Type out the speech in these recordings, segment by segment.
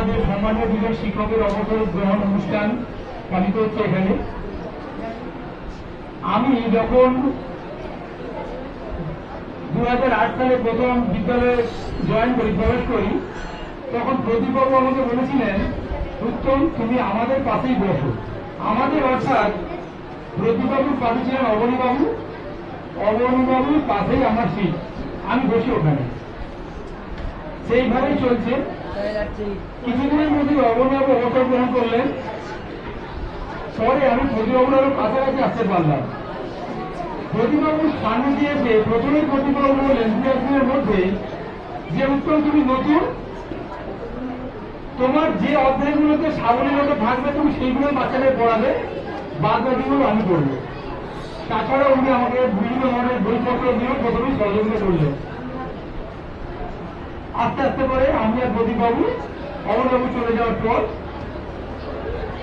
আমাদের সম্মানীয় দুজন শিক্ষকের অবসর গ্রহণ অনুষ্ঠান পালিত হচ্ছে এখানে। আমি যখন 2008 সালে প্রথম বিদ্যালয়ে প্রবেশ করি, তখন প্রদীপবাবু আমাকে বলেছিলেন, উত্তম তুমি আমাদের পাশেই বসো। আমাদের অর্থাৎ প্রদীপবাবুর পাশে ছিলেন অবনীবাবু, অবনীবাবুর পাশেই আমার সিট, আমি বসি ওখানে। সেইভাবেই চলছে। কিছুদিনের মধ্যে অবনীবাবু অবসর গ্রহণ করলেন। পরে আমি প্রদীপবাবুর আরো কাছাকাছি আসতে পারলাম। প্রদীপবাবুর সান্নিধ্যে এসে প্রথমেই প্রদীপবাবু বললেন 2-1 দিনের মধ্যে যে উত্তম তুমি নতুন, তোমার যে অধ্যায়গুলোতে সাবলীলতা থাকবে তুমি সেইগুলো বাচ্চাদের পড়াবে, বাদ বাকিগুলো আমি করবো। তাছাড়াও উনি আমাকে বিভিন্ন ধরনের বইপত্র দিয়েও প্রথমেই সহযোগিতা করলেন। আস্তে আস্তে করে আমি আর প্রদীপবাবু অবনীবাবু চলে যাওয়ার পর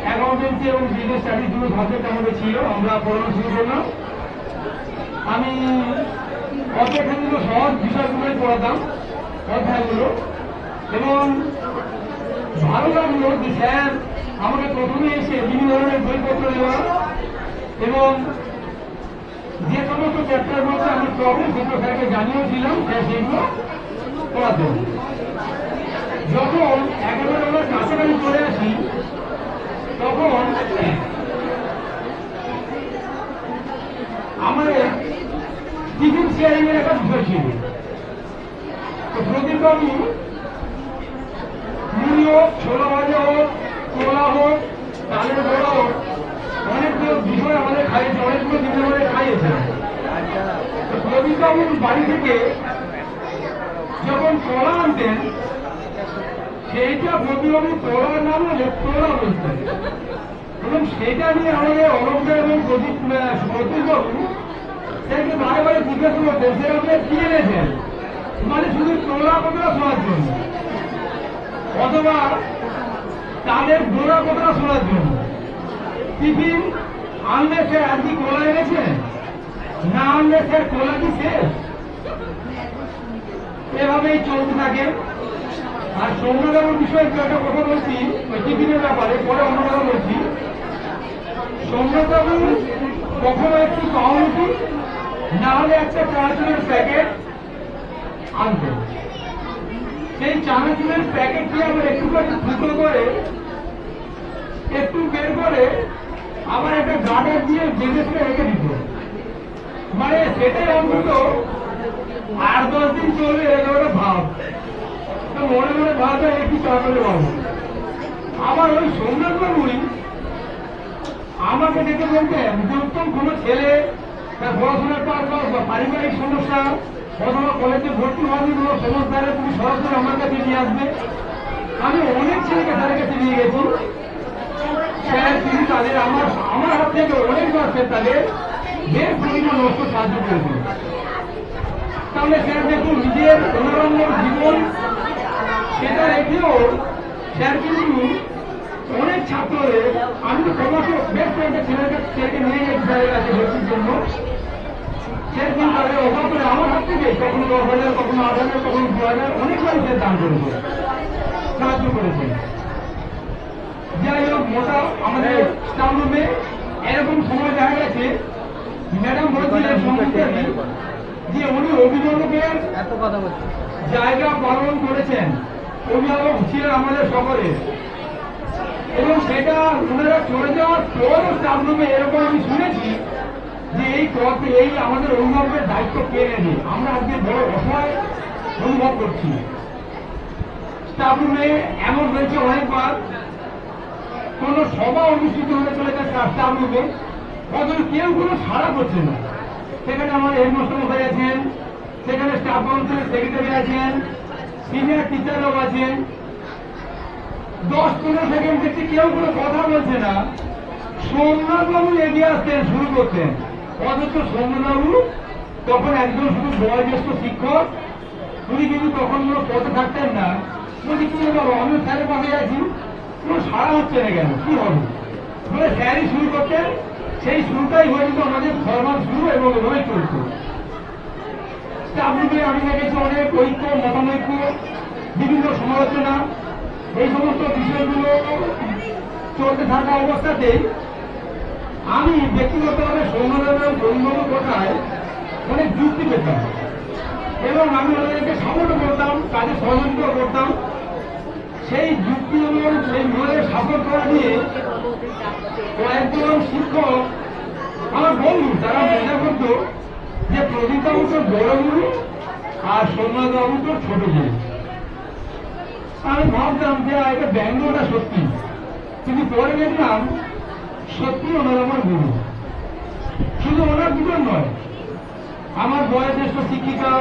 অ্যাকাউন্টেন্সি এবং বিজনেস স্টাডিজ দুটো সাবজেক্ট আমাদের ছিল, আমরা পড়ানো শুরু করলাম। আমি অপেক্ষাকৃত সহজ বিষয়গুলোই পড়াতাম, অধ্যায়গুলো, এবং ভালো লাগলো যে স্যার আমাকে প্রথমে এসে বিভিন্ন ধরনের বইপত্র দেওয়া এবং যে সমস্ত চ্যাপ্টার মধ্যে আমি প্রবলেম সেগুলো স্যারকে জানিয়েছিলাম, স্যার সেগুলো পড়াতেন। যখন একেবারে আমরা কাছাকাছি চলে আসি তখন আমাদের টিফিন শেয়ারিং এর একটা বিষয় ছিল। তো প্রদীপবাবু মুড়ি হোক, ছোলা ভাজা হোক, কোলা হোক, চালের বড়া হোক, অনেকগুলো বিষয় আমাদের খাইয়েছে, অনেকগুলো জিনিস আমাদের খাইয়েছে। তো প্রদীপবাবুর বাড়ি থেকে যখন কলা আনতেন, সেইটা প্রদীপবাবু তোলার নাম হলে তোলা বলতেন, এবং সেটা নিয়ে আমাদের অলঙ্কার এবং প্রদীপবাবু সেটাকে বারে বারে জিজ্ঞাসা করতেন, সেটা আপনি কি এনেছেন, মানে শুধু তোলা কথাটা শোনার জন্য অথবা তাদের গোড়া কথাটা শোনার জন্য। টিফিন আনলে স্যার আর কি কোলা এনেছেন, না আনলে স্যার কোলা কি শেষ, এভাবেই চলতে থাকে। আর সৌম্যবাবুর বিষয়ে একটা কথা বলছি, ওই টিফিনের ব্যাপারে, পরে অন্য কথা বলছি। সৌম্যবাবু কখনো একটু পাউরুটি না হলে একটা চানাচুরের প্যাকেট আনতেন। সেই চানাচুরের প্যাকেটটি আবার একটু ফুটো করে একটু বের করে আবার একটা গার্ডার দিয়ে বেঁধে করে রেখে দিত, মানে সেটাই অন্তত 8-10 দিন চলবে, এরকম একটা ভাব। মনে মনে ভাবটা একটু চাকরি পাবো। আবার ওই সোমনাথবাবুই আমাকে ডেকে বলতেন যে উত্তম কোনো ছেলে তার পড়াশোনার পারপাস বা পারিবারিক সমস্যা অথবা কলেজে ভর্তি হওয়ার কোনো সমস্যা তুমি সরাসরি আমার কাছে নিয়ে আসবে। আমি অনেক ছেলেকে তাদের কাছে নিয়ে গেছি, স্যার তিনি তাদের আমার হাত থেকে অনেকবার স্যার তাদের বেশ পরিমাণ নষ্ট সাহায্য করেছেন। তাহলে স্যার দেখুন নিজের অনারণ্য জীবন সেটা রেখেও স্যার কিন্তু অনেক ছাত্রদের, আমি তো সমাজে বেশ কয়েকটা ছেলেকে নিয়ে গেছি স্যারের কাছে ভর্তির জন্য, স্যার কিন্তু তাদের অভাব করে আমার হাত থেকে কখনো 10,000, কখনো 8,000, কখনো 2,000 অনেকবার স্যার দান করেছে, সাহায্য করেছেন। যাই হোক, মোটা আমাদের স্টাফ রুমে এরকম সময় দেখা গেছে ম্যাডাম বলছিলেন যে উনি অভিভাবকের জায়গা পালন করেছেন, অভিভাবক ছিলেন আমাদের সকলে, এবং সেটা ওনারা চলে যাওয়ার পরও স্টাফ রুমে এরকম আমি শুনেছি যে এই আমাদের অভিভাবকের দায়িত্ব কে নেবে, আমরা আজকে বড় অসহায় অনুভব করছি। স্টাফ রুমে এমন হয়েছে অনেকবার কোন সভা অনুষ্ঠিত হতে চলেছে স্টাফ রুমে, অথচ কেউ কোনো সাড়া করছে না। সেখানে আমার হেডমাস্টার মশাই আছেন, সেখানে স্টাফ কাউন্সিলের সেক্রেটারি আছেন, সিনিয়র টিচাররাও আছেন। 10-15 সেকেন্ড দেখছি কেউ কোনো কথা বলছে না। সোমনাথবাবু এগিয়ে আসতেন, শুরু করতেন, অথচ সোমনাথবাবু তখন একজন শুধু বয়োজ্যেষ্ঠ শিক্ষক, উনি কিন্তু তখন কোনো পথে থাকতেন না। বলছি কি বাবু, আমি স্যারের পাশে আছি, কোনো সাড়া হচ্ছে না কেন, কি হবে বলে স্যারই শুরু করতেন। সেই শুরুটাই হয়ে যেত আমাদের ফরমাল শুরু, এবং এভাবে চলত। স্টাফ রুমে আমি দেখেছি অনেক ঐক্য, মতানৈক্য, বিভিন্ন সমালোচনা, এই সমস্ত বিষয়গুলো চলতে থাকা অবস্থাতেই আমি ব্যক্তিগতভাবে সৌম্যদেবের বন্ধুর কোথায় অনেক যুক্তি পেতাম এবং আমি ওদেরকে সাপোর্ট করতাম, কাজে সহযোগিতা করতাম। সেই যুক্তি এবং সেই মনের সাপোর্ট করা নিয়ে কয়েকজন শিক্ষক আমার বন্ধু তারা মনে করতো যে প্রদীপবাবু তো বড় গুরু আর সোমনাথবাবু তো ছোট গুরু। আমি ভাবতাম যে এটা ব্যঙ্গটা সত্যি, কিন্তু পরে দেখলাম সত্যি ওনার আমার গুরু। শুধু ওনার দুজন নয়, আমার বয়োজ্যেষ্ঠ শিক্ষিকা,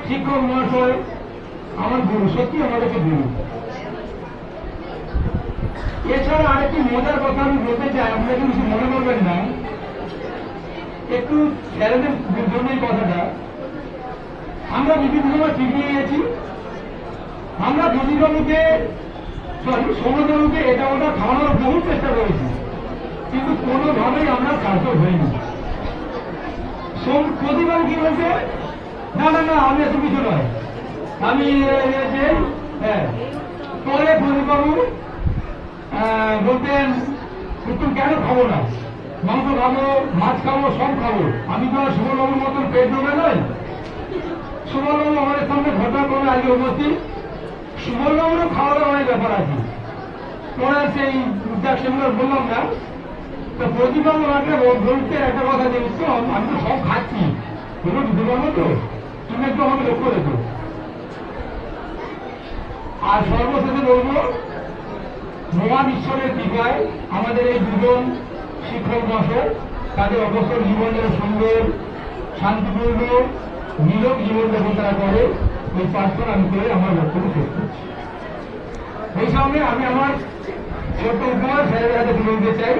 শিক্ষক মহাশয় আমার গুরু, সত্যি আমার কাছে গুরু। এছাড়া আরেকটি মজার কথা আমি বলতে চাই, আপনারা কিছু মনে করবেন না, একটু ছেলেদের জন্য এই কথাটা। আমরা বিভিন্ন সময় চিঠি গেছি, আমরা প্রদীপবাবুকে সৌম্যবাবুকে এটা ওটা খাওয়ানোর বহু চেষ্টা করেছি, কিন্তু কোনোভাবেই আমরা সার্থক হইনি। প্রদীপবাবু কি বলছে, না না না আমি এত কিছু নয়, আমি হ্যাঁ। পরে প্রদীপবাবু বলতেন তুমি কেন খাবো না, মাংস খাবো, মাছ খাবো, সব খাবো। আমি তো আর সুবলবাবুর মতন পেট ডোবে নয়। সুবলবাবু আমাদের সামনে ঘটনা করে আগে উপস্থিত, সুবলবাবুরও খাওয়া দাওয়ার অনেক ব্যাপার আছে। পরে সেই সেগুলো বললাম না। তো প্রদীপবাবু আমাকে বলতে একটা কথা যে উত্তম আমি তো সব খাচ্ছি, তুমি দিতে পারবো তো, তুমি একটু আমাকে লক্ষ্য রেখো। আর সর্বশেষে বলবো, মহান ঈশ্বরের কৃপায় আমাদের এই দুজন শিক্ষক মহাশয় তাদের অবসর জীবনের সুন্দর শান্তিপূর্ণ নীরব জীবনযাপন তারা করে, এই প্রার্থনা আমি করে আমার বক্তব্য শেষ করছি। এই সঙ্গে আমি আমার ছোট্ট উপহার স্যারের হাতে তুলে দিতে চাই।